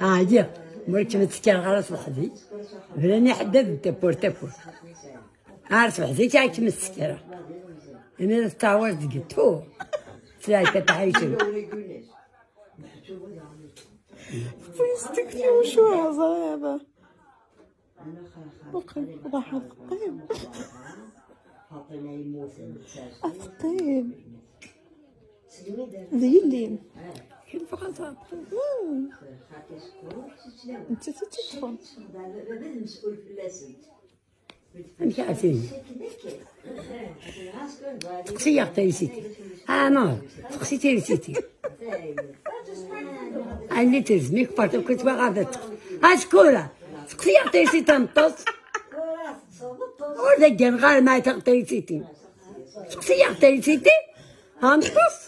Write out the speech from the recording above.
عادي مرت متسكر غرس وحدي فلاني حدد تبور عارف وحدي تعيش متسكرة انا تعورت قلتو تلاقي كتعيشوا فيستكتي وشو هذا بقي راح الطيب الطيب ذيلي كيف فقط انت تدخل انت عارفين تقصي تيسيتي نور تقصي تيسيتي اللي تلزميك فاطمه كنت باغا اشكورا تقصي تيسيتي نطص ولا كان غير ما تيسيتي تقصي تيسيتي هنطص